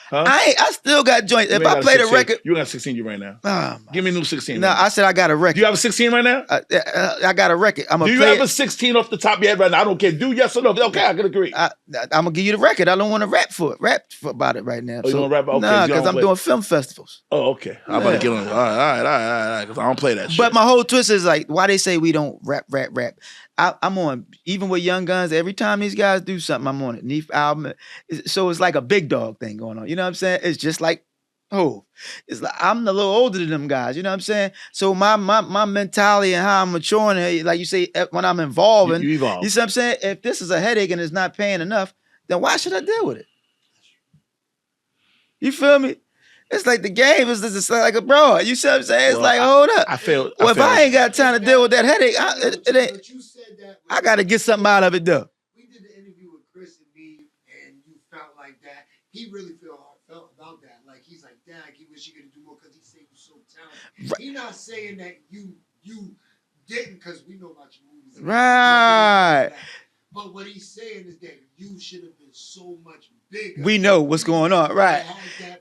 Huh? I still got joints. If I play the record, you got 16 right now. Give me a new 16. No, I said I got a record. Do you have a 16 right now? I got a record. Do you have a 16 off the top of your head right now? I don't care. Do yes or no? Okay, I can agree. I'm gonna give you the record. I don't want to rap about it right now. Oh, you don't rap? Okay, nah, because I'm doing film festivals. Oh, okay. I'm about to get on. All right. Because I don't play that shit. But my whole twist is like, why they say we don't rap. I'm on, even with Young Guns, every time these guys do something, I'm on it. Neef album. So it's like a big dog thing going on. You know what I'm saying? It's just like, it's like I'm a little older than them guys. You know what I'm saying? So my mentality and how I'm maturing, like you say, when I'm involving, you evolve. You see what I'm saying? If this is a headache and it's not paying enough, then why should I deal with it? You feel me? It's like the game is just like a bro. You see what I'm saying? It's like, hold up. If I ain't got time to deal with that headache, it ain't. But you said that I got to get something out of it, though. We did the interview with Chris and me, and you felt like that. He really felt about that. Like, he's like, dang, he wish he could do more because he said you're so talented. Right. He's not saying that you didn't, because we know about your movies. Right. But what he's saying is that you should have been so much bigger. We know what's going on, right?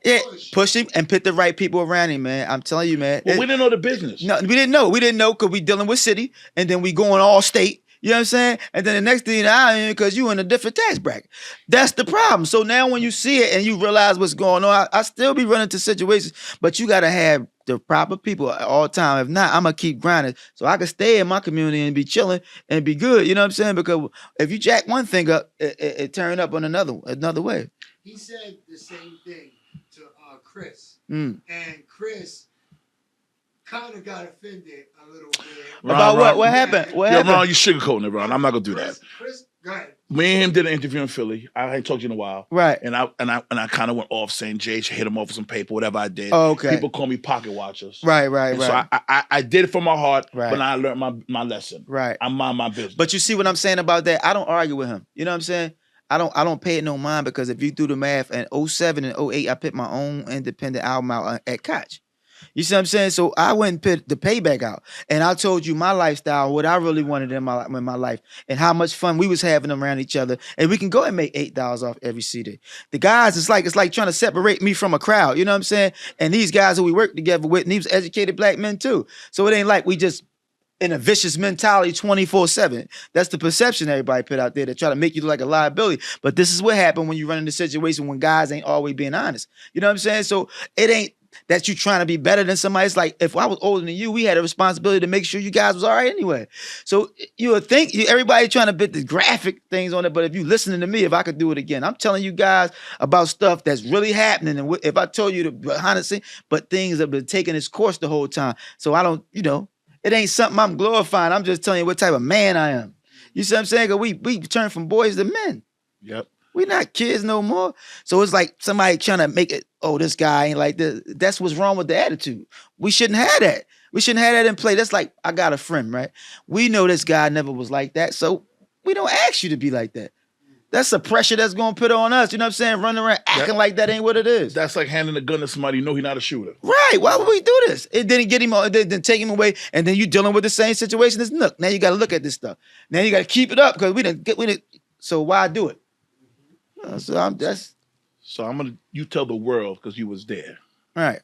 Yeah, push him and put the right people around him, man. I'm telling you, man. Well, we didn't know the business. No, we didn't know. We didn't know because we dealing with city, and then we going all state. You know what I'm saying? And then the next thing you know, because you in a different tax bracket. That's the problem. So now when you see it and you realize what's going on, I still be running into situations, but you got to have the proper people at all time. If not, I'm going to keep grinding so I can stay in my community and be chilling and be good. You know what I'm saying? Because if you jack one thing up, it turn up on another way. He said the same thing to Chris. And Chris kind of got offended a little bit. About what? What happened? What happened? Ron, you sugarcoating it, Ron. I'm not gonna do that. Chris, go ahead. Me and him did an interview in Philly. I ain't talked to you in a while. Right. And I kind of went off saying Jay should hit him off with some paper, whatever I did. Oh, okay. People call me pocket watchers. Right. So I did it from my heart, right. But I learned my lesson. Right. I mind my business. But you see what I'm saying about that? I don't argue with him. You know what I'm saying? I don't pay it no mind because if you do the math, in 07 and 08, I put my own independent album out at Koch. You see what I'm saying? So I went and put the payback out. And I told you my lifestyle, what I really wanted in my life, and how much fun we was having around each other. And we can go and make $8 off every CD. The guys, it's like trying to separate me from a crowd. You know what I'm saying? And these guys who we work together with, and he was educated black men too. So it ain't like we just in a vicious mentality 24/7. That's the perception everybody put out there to try to make you look like a liability. But this is what happened when you run into a situation when guys ain't always being honest. You know what I'm saying? So it ain't that you trying to be better than somebody. It's like, if I was older than you, we had a responsibility to make sure you guys was all right anyway. So you would think, everybody trying to put the graphic things on it, but if you listening to me, if I could do it again, I'm telling you guys about stuff that's really happening. And if I told you the behind the scene, but things have been taking its course the whole time. So I don't, it ain't something I'm glorifying. I'm just telling you what type of man I am. You see what I'm saying? 'Cause we turn from boys to men. Yep. We're not kids no more. So it's like somebody trying to make it, this guy ain't like this. That's what's wrong with the attitude. We shouldn't have that. We shouldn't have that in play. That's like, I got a friend, right? We know this guy never was like that. So we don't ask you to be like that. That's the pressure that's going to put on us. You know what I'm saying? Running around acting like that ain't what it is. That's like handing a gun to somebody you know he's not a shooter. Right. Why would we do this? It didn't get him, then take him away, and then you dealing with the same situation as Nook. Now you got to look at this stuff. Now you got to keep it up because we didn't. So why do it? So you tell the world because you was there. Right.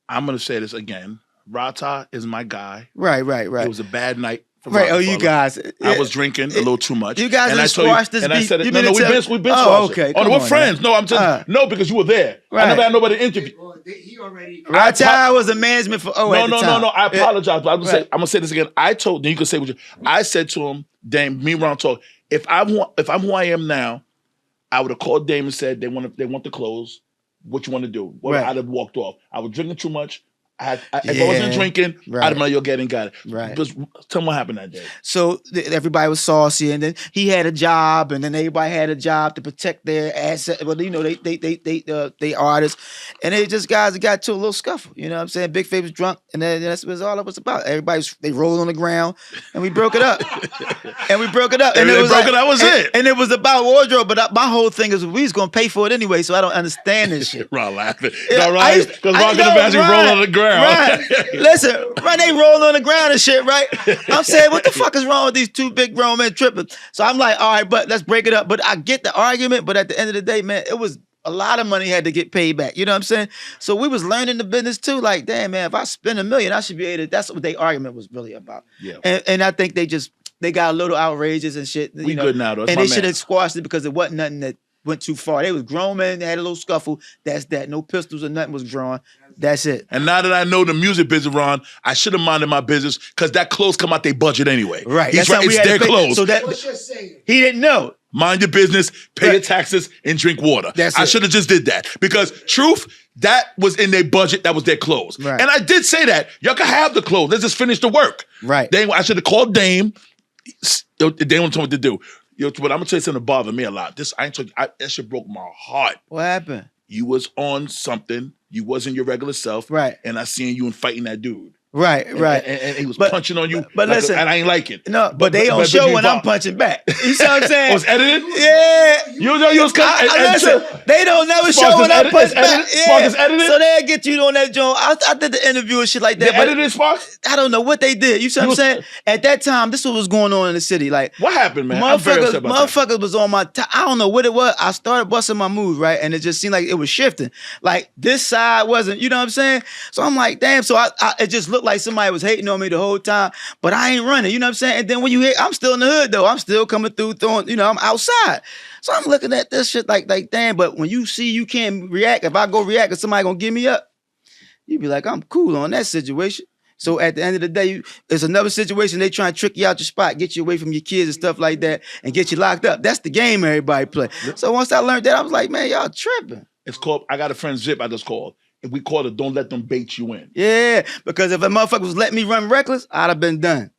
I'm gonna say this again. Rah Ta is my guy. Right. It was a bad night. Right. Oh, you guys. I was drinking a little too much. You guys didn't squash this beef. And I said, we've been squashing. Okay. Oh, we're friends. No, I'm just no, because you were there. Right. I never had nobody interview. He already. Rah Ta was a management for No. I apologize, but I'm gonna say this again. Then you can say what you. I said to him, Dame, me Ron talk. If I'm who I am now, I would have called Dame and said they want the clothes. What you want to do? Well, I'd have walked off. I was drinking too much. If I wasn't drinking, I'd have known you're getting got it. Right. Just tell me what happened that day. So everybody was saucy, and then he had a job, and then everybody had a job to protect their assets. Well, they artists, and they just guys got to a little scuffle. You know what I'm saying? Bigface was drunk, and then that's what all it was about. They rolled on the ground, and we broke it up. And it was it. And it was about wardrobe, but my whole thing is we was gonna pay for it anyway, so I don't understand this shit. Ron laughing. No, right? Because Ron can imagine rolling on the ground. Right. Listen, right, they rolling on the ground and shit, right? I'm saying, what the fuck is wrong with these two big grown men tripping? So I'm like, all right, but let's break it up. But I get the argument, but at the end of the day, man, it was a lot of money had to get paid back. You know what I'm saying? So we was learning the business too. Like, damn man, if I spend $1 million, I should be able to. That's what their argument was really about. Yeah. And I think they got a little outrageous and shit. We good now, though. That's And my they should man. have squashed it because it wasn't nothing that went too far. They was grown men. They had a little scuffle. That's that. No pistols or nothing was drawn. That's it. And now that I know the music business, Ron, I should have minded my business because that clothes come out their budget anyway. Right. He's right. It's their clothes. So that What's your saying? he didn't know. Mind your business, pay your taxes, and drink water. That's I it. should have just did that because truth, that was in their budget. That was their clothes. Right. And I did say that. Y'all can have the clothes. Let's just finish the work. Right. I should have called Dame. Dame told me what to do. Yo, but I'm gonna tell you something that bothered me a lot. That shit broke my heart. What happened? You was on something. You wasn't your regular self. Right. And I seen you and fighting that dude. Right. And he was punching on you. But listen, and I ain't like it. No, but they don't show when I'm punching back. You see what I'm saying? Oh, it's edited? Yeah. You was Listen, they don't never Spark show is when I edit- punch it's back. edited? Spark is edited? So they'll get you on that joint. I did the interview and shit like that. They but edited Sparks? I don't know what they did. You see what I'm saying? At that time, this was going on in the city. Like, What happened, man? I'm very upset about that. motherfuckers was on my. I don't know what it was. I started busting my moves, right, and it just seemed like it was shifting. Like this side wasn't. You know what I'm saying? So I'm like, damn. So it just looked like somebody was hating on me the whole time, but I ain't running. You know what I'm saying? And then when you hear, I'm still in the hood though. I'm still coming through, throwing. You know, I'm outside. So I'm looking at this shit like damn. But when you see you can't react, if I go react, and somebody gonna give me up, you be like, I'm cool on that situation. So at the end of the day, it's another situation. They try and trick you out your spot, get you away from your kids and stuff like that, and get you locked up. That's the game everybody play. So once I learned that, I was like, man, y'all tripping. It's called, I got a friend Zip I just called. And we called it Don't Let Them Bait You In. Yeah, because if a motherfucker was letting me run reckless, I'd have been done.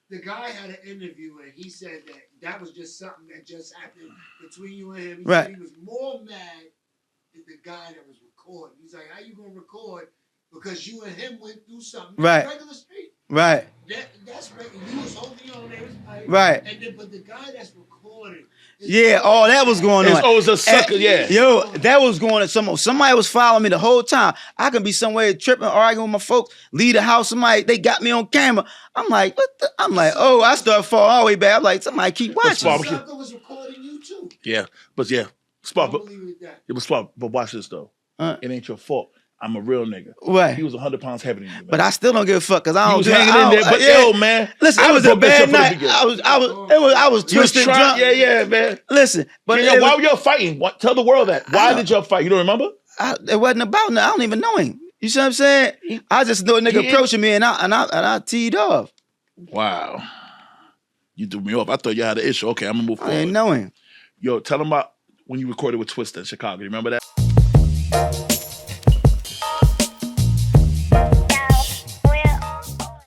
The guy had an interview and he said that was just something that just happened between you and him. He Right. said he was more mad than the guy that was recording. He's like, how you gonna record? Because you and him went through something. Right. Regular street. Right. That's regular. You was holding on there. Like, Right. And then, but the guy that's recording. Yeah, all that was going on. It's a sucker, yeah. Yo, that was going on. Somebody was following me the whole time. I could be somewhere tripping, arguing with my folks, leave the house, they got me on camera. I'm like, oh, I start falling all the way back. I'm like, somebody keep watching. The sucker was recording you too. Yeah, but yeah. Spark, Don't believe that. it was Spark, but watch this though. It ain't your fault. I'm a real nigga. Right. He was 100 pounds heavier than you, man. But I still don't give a fuck because I He don't was do hanging in there, but yo, man. Listen, I it was a broke that bad shit from the night. beginning. I was twisted drunk. Yeah, man. Listen, but Yo, why were y'all fighting? Tell the world that. Why did y'all fight? You don't remember? it wasn't about nothing. I don't even know him. You see what I'm saying? I just know a nigga approaching me and I teed off. Wow. You threw me off. I thought you had an issue. Okay, I'm gonna move forward. I didn't know him. Yo, tell them about when you recorded with Twista in Chicago. You remember that?